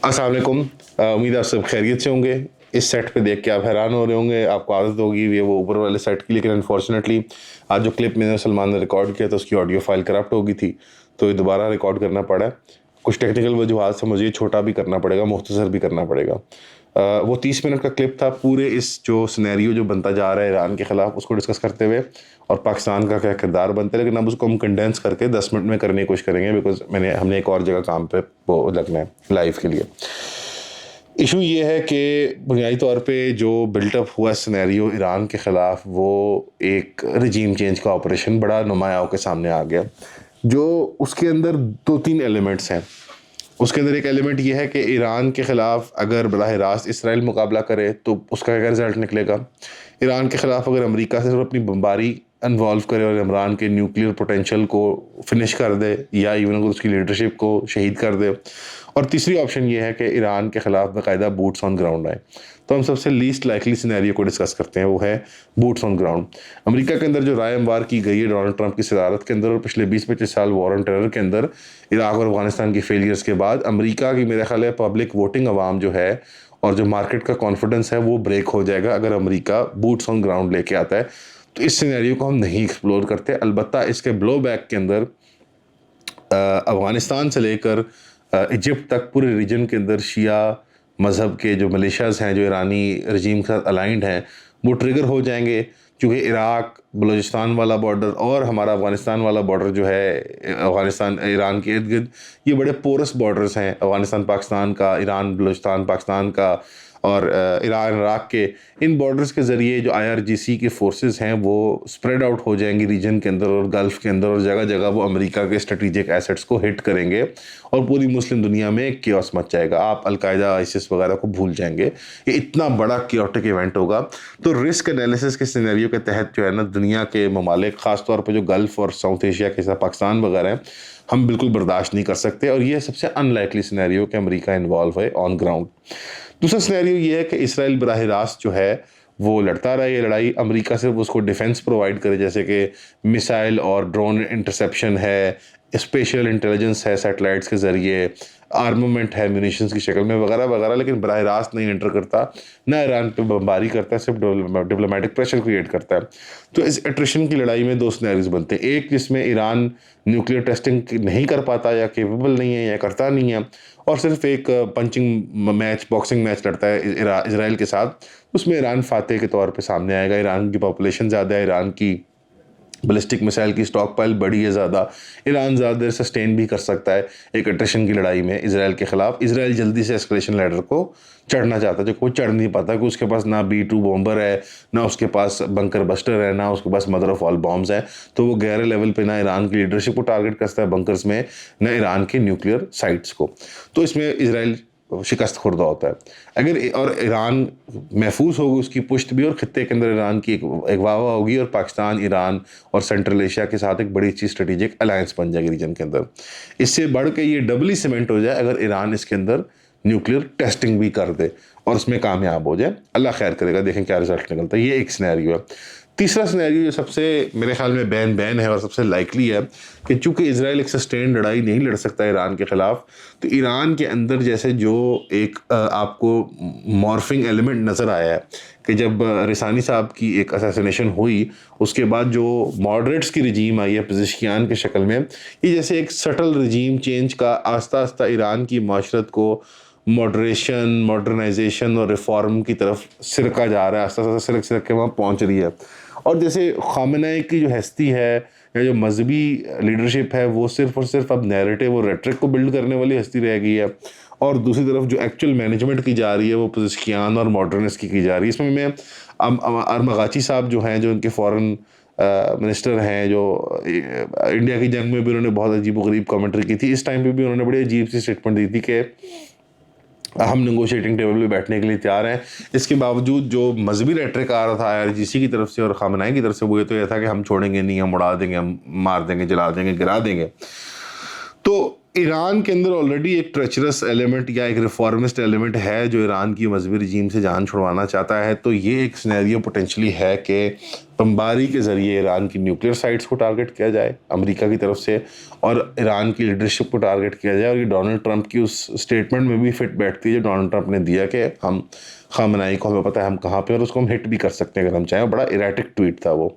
अस्सलाम वालेकुम। उम्मीद है आप सब खैरियत से होंगे। इस सेट पे देख के आप हैरान हो रहे होंगे, आपको आदत होगी ये वो ऊपर वाले सेट की, लेकिन अनफॉर्चुनेटली आज जो क्लिप मैंने सलमान ने रिकॉर्ड किया था उसकी ऑडियो फाइल करप्ट हो गई थी, तो ये दोबारा रिकॉर्ड करना पड़ा। कुछ टेक्निकल वजूहात से मुझे छोटा भी करना पड़ेगा, मुख्तसर भी करना पड़ेगा। वो 30 मिनट का क्लिप था, पूरे इस जो सिनेरियो जो बनता जा रहा है ईरान के ख़िलाफ़ उसको डिस्कस करते हुए और पाकिस्तान का क्या किरदार बनता है, लेकिन अब उसको हम कंडेंस करके 10 मिनट में करने की कोशिश करेंगे, बिकॉज हमने एक और जगह काम पे वो लगना है लाइव के लिए। इशू ये है कि बुनियादी तौर पे जो बिल्टअप हुआ सिनेरियो ईरान के ख़िलाफ़, वो एक रजीम चेंज का ऑपरेशन बड़ा नुमाया होकर सामने आ गया, जो उसके अंदर 2-3 एलिमेंट्स हैं। उसके अंदर एक एलिमेंट ये है कि ईरान के ख़िलाफ़ अगर बराह रास्त इसराइल मुकाबला करे तो उसका क्या रिज़ल्ट निकलेगा। ईरान के ख़िलाफ़ अगर अमेरिका से सिर्फ अपनी बमबारी इन्वॉल्व करे और इमरान के न्यूक्लियर पोटेंशियल को फिनिश कर दे, या इवन अगर उसकी लीडरशिप को शहीद कर दे। और तीसरी ऑप्शन ये है कि ईरान के ख़िलाफ़ बाकायदा बूट्स ऑन ग्राउंड आए। तो हम सबसे लीस्ट लाइकली सिनेरियो को डिस्कस करते हैं, वो है बूट्स ऑन ग्राउंड। अमेरिका के अंदर जो राय हमवार की गई है डोनाल्ड ट्रंप की सदारत के अंदर, और पिछले 20-25 साल वॉर ऑन टेरर के अंदर इराक़ और अफगानिस्तान की फेलियर्स के बाद अमेरिका की मेरा ख्याल है पब्लिक वोटिंग अवाम जो है और जो मार्केट का कॉन्फिडेंस है वो ब्रेक हो जाएगा अगर अमेरिका बूट्स ऑन ग्राउंड लेके आता है। तो इस सिनेरियो को हम नहीं एक्सप्लोर करते। अलबत्ता इसके ब्लो बैक के अंदर अफ़गानिस्तान से लेकर इजिप्ट तक पूरे रीजन के अंदर शिया मज़हब के जो मलेशियाज़ हैं जो ईरानी रजीम के साथ अलाइंड हैं, वो ट्रिगर हो जाएंगे, क्योंकि इराक़ बलूचिस्तान वाला बॉर्डर और हमारा अफ़गानिस्तान वाला बॉर्डर जो है अफ़गानिस्तान ईरान के इर्द गिर्द, ये बड़े पोरस बॉर्डर्स हैं। अफ़गानिस्तान पाकिस्तान का, ईरान बलूचिस्तान पाकिस्तान का और ईरान इराक़ के, इन बॉर्डर्स के ज़रिए जो IRGC के फोर्सेस हैं वो स्प्रेड आउट हो जाएंगी रीजन के अंदर और गल्फ़ के अंदर, और जगह जगह वो अमेरिका के स्ट्रेटेजिक एसेट्स को हिट करेंगे और पूरी मुस्लिम दुनिया में केओस मच जाएगा। आप अलकायदा आईसिस वगैरह को भूल जाएंगे। ये इतना बड़ा केओटिक इवेंट होगा। तो रिस्क एनालिसिस के सिनेरियो के तहत जो है ना, दुनिया के ममालिक ख़ासतौर पर जो गल्फ़ और साउथ एशिया के साथ पाकिस्तान वगैरह हैं, हम बिल्कुल बर्दाश्त नहीं कर सकते, और ये सबसे अनलाइकली सिनेरियो कि अमेरिका इन्वॉल्व है ऑन ग्राउंड। दूसरा सिनेरियो ये है कि इसराइल बराह रास्त जो है वो लड़ता रहा ये लड़ाई, अमेरिका सिर्फ उसको डिफेंस प्रोवाइड करे, जैसे कि मिसाइल और ड्रोन इंटरसेप्शन है, स्पेशल इंटेलिजेंस है सैटेलाइट्स के ज़रिए, आर्मामेंट है म्यूनिशंस की शक्ल में वगैरह वगैरह, लेकिन बराह रास्त नहीं एंटर करता, ना ईरान पे बमबारी करता है, सिर्फ डिप्लोमेटिक प्रेशर क्रिएट करता है। तो इस एट्रिशन की लड़ाई में 2 सिनेरियोज बनते हैं, एक जिसमें ईरान न्यूक्लियर टेस्टिंग नहीं कर पाता या केपेबल नहीं है या करता नहीं है, और सिर्फ एक पंचिंग मैच, बॉक्सिंग मैच लड़ता है इसराइल के साथ। उसमें ईरान फातेह के तौर पे सामने आएगा। ईरान की पॉपुलेशन ज़्यादा है, ईरान की बैलिस्टिक मिसाइल की स्टॉक पाइल बड़ी है ज़्यादा, ईरान ज़्यादा देर सस्टेन भी कर सकता है एक अट्रिशन की लड़ाई में इसराइल के ख़िलाफ़। इसराइल जल्दी से एस्केलेशन लैडर को चढ़ना चाहता है, जो कोई चढ़ नहीं पाता, कि उसके पास ना B-2 बॉम्बर है, ना उसके पास बंकर बस्टर है, ना उसके पास मदर ऑफ ऑल बॉम्ब्स है। तो वो गहरे लेवल पे ना ईरान की लीडरशिप को टारगेट करता है बंकर्स में, ना ईरान के न्यूक्लियर साइट्स को। तो इसमें इसराइल शिकस्त खुर्दा होता है। अगर और ईरान महफूज होगी उसकी पुश्त भी, और ख़ित्ते के अंदर ईरान की एक वाह होगी, और पाकिस्तान, ईरान और सेंट्रल एशिया के साथ एक बड़ी अच्छी स्ट्रेटेजिक अलायंस बन जाएगी रीजन के अंदर। इससे बढ़ के ये डबली सीमेंट हो जाए अगर ईरान इसके अंदर न्यूक्लियर टेस्टिंग भी कर दे और उसमें कामयाब हो जाए। अल्लाह खैर करेगा, देखें क्या रिजल्ट निकलता है। ये एक सिनेरियो है। तीसरा सिनेरियो जो सबसे मेरे ख्याल में बैन है और सबसे लाइकली है, कि चूंकि इसराइल एक सस्टेन लड़ाई नहीं लड़ सकता ईरान के ख़िलाफ़, तो ईरान के अंदर जैसे जो एक आपको मॉर्फिंग एलिमेंट नज़र आया है कि जब रिसानी साहब की एक असैसिनेशन हुई, उसके बाद जो मॉडरेट्स की रजीम आई है पज़ेशियान के शक्ल में, ये जैसे एक सटल रजीम चेंज का आस्ता आस्ता ईरान की माशरत को मॉडरेशन, मॉडर्नाइजेशन और रिफॉर्म की तरफ सिरका जा रहा है, आस्ता आस्ता सिरक के वहाँ पहुँच रही है। और जैसे ख़ामेनेई की जो हस्ती है या जो मजहबी लीडरशिप है, वो सिर्फ और सिर्फ अब नैरेटिव और रेट्रिक को बिल्ड करने वाली हस्ती रह गई है, और दूसरी तरफ जो एक्चुअल मैनेजमेंट की जा रही है वो पज़ेशियान और मॉडर्निस्ट की जा रही है। इसमें मैं अरमगाची साहब जो हैं, जो उनके फॉरेन मिनिस्टर हैं, जो इंडिया की जंग में भी उन्होंने बहुत अजीब-ओ-गरीब कमेंट्री की थी, इस टाइम पे भी उन्होंने बड़ी अजीब सी स्टेटमेंट दी थी कि हम नेगोशिएटिंग टेबल पे बैठने के लिए तैयार हैं। इसके बावजूद जो मजहबी रेटरिक आ रहा था IRGC की तरफ से और ख़ामेनेई की तरफ से, वो ये था कि हम छोड़ेंगे नहीं, हम उड़ा देंगे, हम मार देंगे, जला देंगे, गिरा देंगे। तो ईरान के अंदर ऑलरेडी एक ट्रेचरस एलिमेंट या एक रिफॉर्मिस्ट एलिमेंट है जो ईरान की मजहबी रजीम से जान छुड़वाना चाहता है। तो ये एक सिनेरियो पोटेंशली है कि बमबारी के ज़रिए ईरान की न्यूक्लियर साइट्स को टारगेट किया जाए अमेरिका की तरफ से, और ईरान की लीडरशिप को टारगेट किया जाए। और ये डोनाल्ड ट्रंप की उस स्टेटमेंट में भी फिट बैठती है जो डोनाल्ड ट्रंप ने दिया कि हम खामनाई को हमें पता है हम कहाँ पे और उसको हम हिट भी कर सकते हैं अगर हम चाहें। बड़ा इरेटिक ट्वीट था वो,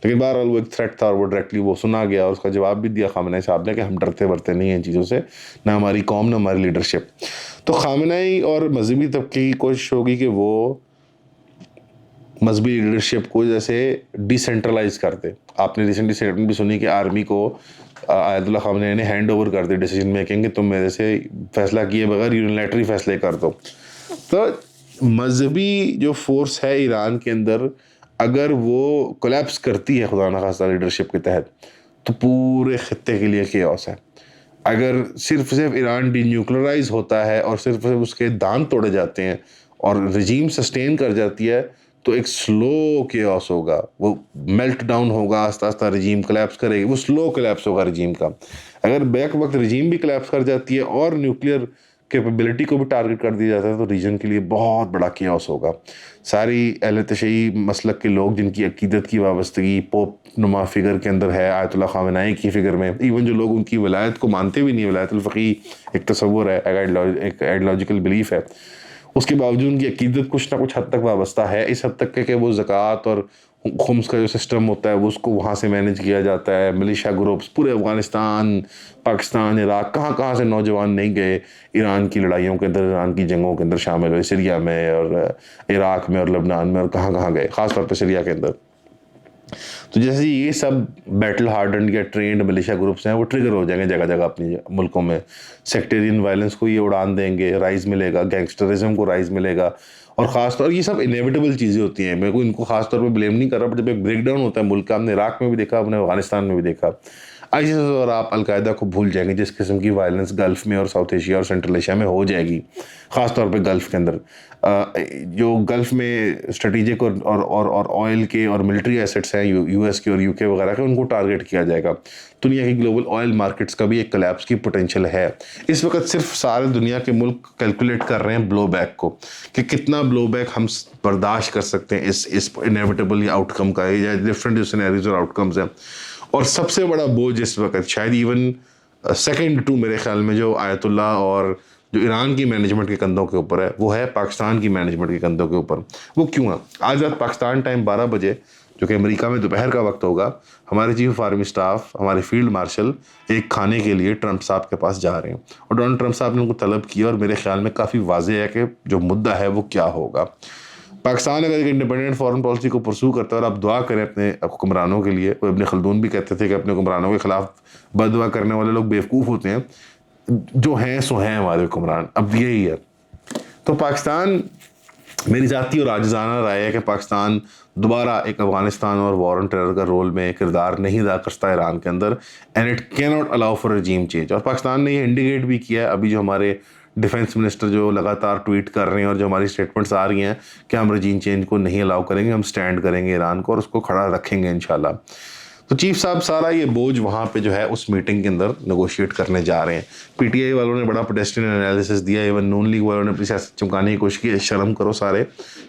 लेकिन बहरहाल वो एक थ्रेट था और वो डायरेक्टली वो सुना गया और उसका जवाब भी दिया खामनाई साहब ने कि हम डरते वरते नहीं हैं इन चीज़ों से, ना हमारी कौम ना हमारी लीडरशिप। तो खामनाई और मजहबी तबके की कोशिश होगी कि वो मजहबी लीडरशिप को जैसे डिसेंट्रलाइज कर दे। आपने रिसेंटली स्टेटमेंट भी सुनी कि आर्मी को आयतुल्लाह खामनेई ने हैंड ओवर कर दे डिसीजन मेकिंग, कि तुम मेरे से फैसला किए बगैर यूनिलैटरली फैसले कर दो। तो मजहबी जो फोर्स है ईरान के अंदर अगर वो कोलैप्स करती है खुदा न खास्ता लीडरशिप के तहत, तो पूरे खत्ते के लिए केओस है। अगर सिर्फ ईरान न्यूक्लियराइज होता है और सिर्फ उसके दांत तोड़े जाते हैं और रजीम सस्टेन कर जाती है, तो एक स्लो केओस होगा, वो मेल्ट डाउन होगा, आस्ता आस्ता रजीम कोलैप्स करेगी, वो स्लो कोलैप्स होगा रजीम का। अगर बैक वक्त रजीम भी कोलैप्स कर जाती है और न्यूक्लियर कैपेबिलिटी को भी टारगेट कर दिया जाता है, तो रीजन के लिए बहुत बड़ा केओस होगा। सारी अहले तशय्युई मसलक के लोग जिनकी अकीदत की वाबस्तगी पोप नुमा फिगर के अंदर है, आयतुल्लाह खामेनेई की फिगर में, इवन जो लोग उनकी वलायत को मानते भी नहीं, वलायतुल फ़क़ीह एक तसव्वुर है, एक आइडियोलॉजिकल बिलीफ है, उसके बावजूद उनकी अकीदत कुछ ना कुछ हद तक वाबस्ता है। इस हद तक कि वो ज़कात और खुम्स का जो सिस्टम होता है वो उसको वहाँ से मैनेज किया जाता है। मिलिशिया ग्रुप्स पूरे अफ़गानिस्तान, पाकिस्तान, इराक़, कहाँ कहाँ से नौजवान नहीं गए ईरान की लड़ाइयों के अंदर, ईरान की जंगों के अंदर शामिल हुए, सीरिया में और इराक़ में और लबनान में, और कहाँ कहाँ गए, ख़ास तौर पर सीरिया के अंदर। तो जैसे ये सब बैटल हार्डन्ड या ट्रेंड मिलिशिया ग्रुप्स हैं, वो ट्रिगर हो जाएंगे जगह जगह अपनी मुल्कों में। सेक्टेरियन वायलेंस को ये उड़ान देंगे, राइज मिलेगा, गैंगस्टरिज्म को राइज मिलेगा। और ख़ास तौर ये सब इनेविटेबल चीज़ें होती हैं, मैं को इनको खास तौर पे ब्लेम नहीं कर रहा, बट जब एक ब्रेक डाउन होता है मुल्क का, हमने इराक में भी देखा, हमने अफगानिस्तान में भी देखा। आईसिस और आप अलकायदा को भूल जाएंगे जिस किस्म की वायलेंस गल्फ़ में और साउथ एशिया और सेंट्रल एशिया में हो जाएगी, ख़ास तौर पे गल्फ़ के अंदर। जो गल्फ़ में स्ट्रेटेजिक और ऑयल के और मिलिट्री एसेट्स हैं यूएस के और यूके वगैरह के, उनको टारगेट किया जाएगा। दुनिया की ग्लोबल ऑयल मार्केट्स का भी एक कोलैप्स की पोटेंशियल है। इस वक्त सिर्फ सारे दुनिया के मुल्क कैलकुलेट कर रहे हैं ब्लो बैक को, कि कितना ब्लो बैक हम बर्दाश्त कर सकते हैं इस इनेविटेबल आउटकम का, या डिफरेंट जो सिनेरियोज और आउटकम्स हैं। और सबसे बड़ा बोझ इस वक्त शायद इवन सेकंड टू मेरे ख्याल में जो आयतुल्लाह और जो ईरान की मैनेजमेंट के कंधों के ऊपर है, वो है पाकिस्तान की मैनेजमेंट के कंधों के ऊपर। वो क्यों है? आज रात पाकिस्तान टाइम 12 बजे, जो कि अमेरिका में दोपहर का वक्त होगा, हमारे चीफ ऑफ आर्मी स्टाफ, हमारे फील्ड मार्शल एक खाने के लिए ट्रंप साहब के पास जा रहे हैं, और डोनाल्ड ट्रंप साहब ने उनको तलब किया, और मेरे ख्याल में काफ़ी वाज़ेह है कि जो मुद्दा है वो क्या होगा। पाकिस्तान अगर एक इंडिपेंडेंट फॉरेन पॉलिसी को परसू करता है, और आप दुआ करें अपने हुक्मरानों के लिए, वो इब्न खल्दून भी कहते थे कि अपने हुक्मरानों के खिलाफ बददुआ करने वाले लोग बेवकूफ़ होते हैं, जो हैं सो हैं हमारे हुक्मरान, अब यही है। तो पाकिस्तान, मेरी ज़ाती और आजिज़ाना राय है कि पाकिस्तान दोबारा एक अफगानिस्तान और वॉर ऑन टेरर का रोल में किरदार नहीं अदा करता ईरान के अंदर, and it can not allow for रजीम change. और पाकिस्तान ने ये इंडिकेट भी किया है, अभी जो हमारे डिफेंस मिनिस्टर जो लगातार ट्वीट कर रहे हैं और जो हमारी स्टेटमेंट्स आ रही हैं कि हम रजीम चेंज को नहीं अलाउ करेंगे, हम स्टैंड करेंगे ईरान को और उसको खड़ा रखेंगे इंशाल्लाह। तो चीफ साहब सारा ये बोझ वहाँ पे जो है उस मीटिंग के अंदर नेगोशिएट करने जा रहे हैं। पीटीआई वालों ने बड़ा पेडेस्ट्रियन एनालिसिस दिया, इवन नून लीग वालों ने अपनी सियासत चमकाने की कोशिश की। शर्म करो सारे,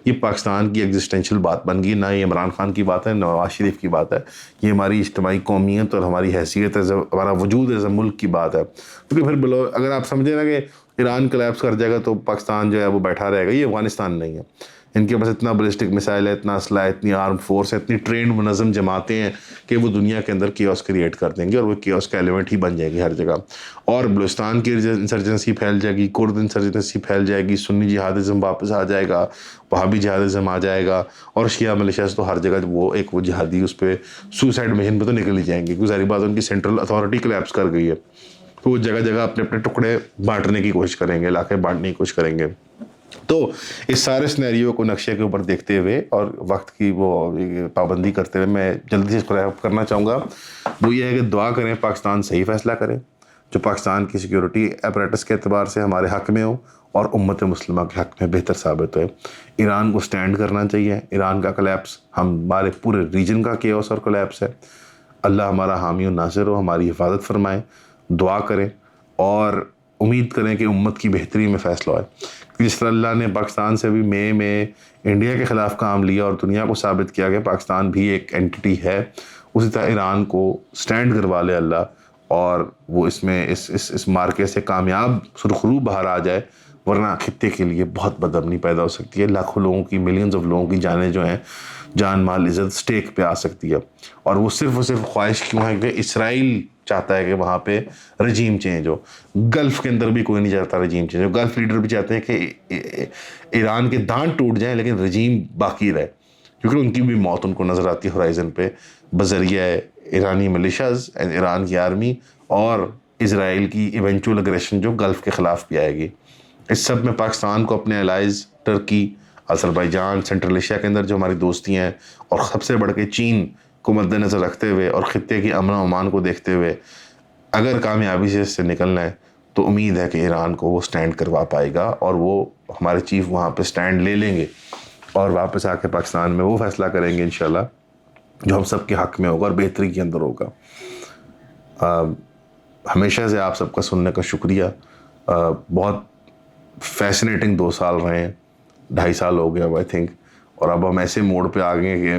ये पाकिस्तान की एग्जिस्टेंशियल बात बन गई, ना ये इमरान खान की बात है, नवाज शरीफ की बात है, ये हमारी इज्तिमाई कौमियत और हमारी हैसियत है, हमारा वजूद एज अ मुल्क की बात है। क्योंकि फिर बोलो, अगर आप समझे ना कि ईरान कोलैप्स कर जाएगा तो पाकिस्तान जो है वो बैठा रहेगा, ये अफगानिस्तान नहीं है। इनके पास इतना बैलिस्टिक मिसाइल है, इतना असला है, इतनी आर्म फोर्स है, इतनी ट्रेंड मुनज़्ज़म जमाते हैं कि वो दुनिया के अंदर केओस क्रिएट कर देंगे, और वो केओस का एलिमेंट ही बन जाएगी हर जगह। और बलूचिस्तान की इंसर्जेंसी फैल जाएगी, कुर्द इंसर्जेंसी फैल जाएगी, सुन्नी जिहादिज़म वापस आ जाएगा, वहाबी जिहादिज़म आ जाएगा, और शिया मिलिशियाज़ तो हर जगह वो जिहादी उस पर सुसाइड मिशन पर तो निकल ही जाएंगे, क्योंकि सारी बात उनकी सेंट्रल अथॉरिटी कोलैप्स कर गई है। तो वो जगह जगह अपने अपने टुकड़े बांटने की कोशिश करेंगे, इलाके बांटने की कोशिश करेंगे। तो इस सारे सिनेरियो को नक्शे के ऊपर देखते हुए और वक्त की वो पाबंदी करते हुए मैं जल्दी से इसको रैप करना चाहूँगा। वो ये है कि दुआ करें पाकिस्तान सही फैसला करे, जो पाकिस्तान की सिक्योरिटी अपरेटस के अतबार से हमारे हक़ में हो और उम्मत मुस्लिमा के हक़ में बेहतर साबित हो। ईरान को स्टैंड करना चाहिए। ईरान का कोलैप्स हमारे पूरे रीजन का केओस और कोलैप्स है। अल्लाह हमारा हामी और नासिर हो, हमारी हिफाजत फरमाए। दुआ करें और उम्मीद करें कि उम्मत की बेहतरी में फ़ैसला है। जिस तरह अल्लाह ने पाकिस्तान से भी मई में इंडिया के ख़िलाफ़ काम लिया और दुनिया को साबित किया कि पाकिस्तान भी एक एंटिटी है, उसी तरह ईरान को स्टैंड करवा ले अल्लाह और वो इसमें इस मार्के से कामयाब सुरखरू बाहर आ जाए, वरना खित्ते के लिए बहुत बदअमनी पैदा हो सकती है। लाखों लोगों की, मिलियंस ऑफ लोगों की जानें जो हैं, जान माल इज़्ज़त स्टेक पे आ सकती है। और वो सिर्फ ख्वाहिश क्यों है कि इसराइल चाहता है कि वहाँ पे रजीम चेंज हो। गल्फ़ के अंदर भी कोई नहीं चाहता रजीम चेंज हो। गल्फ़ लीडर भी चाहते हैं कि ईरान के दांत टूट जाएं लेकिन रजीम बाकी रहे, क्योंकि उनकी भी मौत उनको नज़र आती है होराइज़न पे बज़रिया ईरानी मिलिशियाज़ एंड ईरान की आर्मी और इसराइल की इवेंचुअल अग्रेशन जो गल्फ़ के ख़िलाफ़ भी आएगी। इस सब में पाकिस्तान को अपने allies Turkey, Azerbaijan, central Asia के अंदर जो हमारी दोस्ती हैं और सबसे बढ़ के चीन को मद्देनज़र रखते हुए और ख़ित्ते की अमन अमान को देखते हुए अगर कामयाबी से इससे निकलना है तो उम्मीद है कि ईरान को वो स्टैंड करवा पाएगा और वो हमारे चीफ वहाँ पे स्टैंड ले लेंगे और वापस आके पाकिस्तान में वो फ़ैसला करेंगे इंशाल्लाह जो हम सब के हक़ में होगा और बेहतरी के अंदर होगा। हमेशा से आप सबका सुनने का शुक्रिया। बहुत फैसिनेटिंग 2 साल रहे हैं, 2.5 साल हो गया आई थिंक, और अब हम ऐसे मोड पे आ गए कि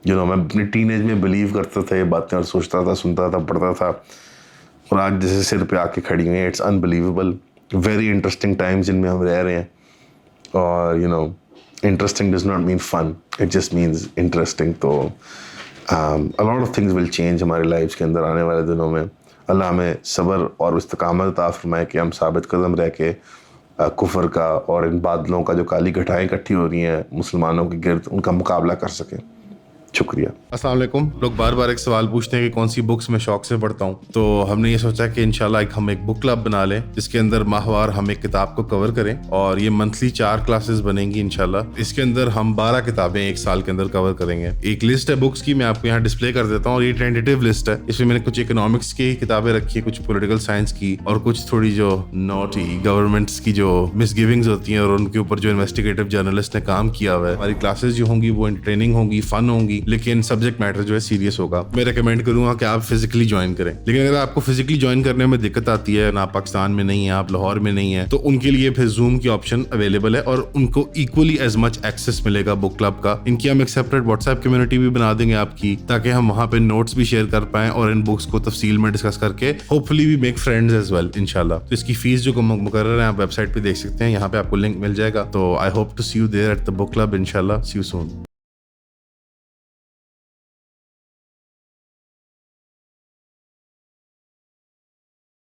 मैं अपने टीनेज में बिलीव करता था ये बातें और सोचता था, सुनता था, पढ़ता था, और आज जैसे सिर पे आके खड़ी हुई हैं। It's unbelievable, very interesting times जिनमें हम रह रहे हैं। और interesting does not mean fun, it just means interesting. तो a lot of things will change हमारी लाइफ्स के अंदर आने वाले दिनों में। अल्लाह हमें सब्र और इस्तिकामत अता फरमाए कि हम साबित कदम रह के कुफर का और इन बादलों का जो काली घटाएं इकट्ठी हो रही हैं मुसलमानों के गिर्द, उनका मुकाबला कर सकें। शुक्रिया। अस्सलाम वालेकुम। लोग बार बार एक सवाल पूछते हैं कि कौन सी बुक्स मैं शौक से पढ़ता हूँ, तो हमने ये सोचा कि इंशाल्लाह हम एक बुक क्लब बना लें जिसके अंदर माहवार हम एक किताब को कवर करें और ये मंथली 4 क्लासेस बनेंगी इंशाल्लाह। इसके अंदर हम 12 किताबें 1 साल के अंदर कवर करेंगे। एक लिस्ट है बुक्स की, मैं आपको यहाँ डिस्प्ले कर देता हूँ और ये टेंटेटिव लिस्ट है। इसमें मैंने कुछ इकोनॉमिक्स की किताबें रखी है, कुछ पॉलिटिकल साइंस की और कुछ थोड़ी जो नॉटी गवर्नमेंट्स की जो मिसगिविंग्स होती हैं और उनके ऊपर जो इन्वेस्टिगेटिव जर्नलिस्ट ने काम किया हुआ है। हमारी क्लासेस जो होंगी वो एंटरटेनिंग होंगी, फन होंगी, लेकिन सब्जेक्ट मैटर जो है सीरियस होगा। मैं रेकमेंड करूंगा कि आप फिजिकली ज्वाइन करें, लेकिन अगर आपको फिजिकली ज्वाइन करने में दिक्कत आती है, ना आप पाकिस्तान में नहीं है, आप लाहौर में नहीं है, तो उनके लिए फिर जूम की ऑप्शन अवेलेबल है और उनको इक्वली एज मच एक्सेस मिलेगा बुक क्लब का। इनकी हम एक सेपरेट व्हाट्सएप कम्युनिटी भी बना देंगे आपकी, ताकि हम वहां पे नोट्स भी शेयर कर पाएं और इन बुक्स को तफसील में डिस्कस करके hopefully we make friends as well इंशाल्लाह। तो इसकी फीस जो मुकर्रर है आप वेबसाइट पे देख सकते हैं, यहाँ पे आपको लिंक मिल जाएगा। तो I hope to see you there at the book club इंशाल्लाह। See you soon.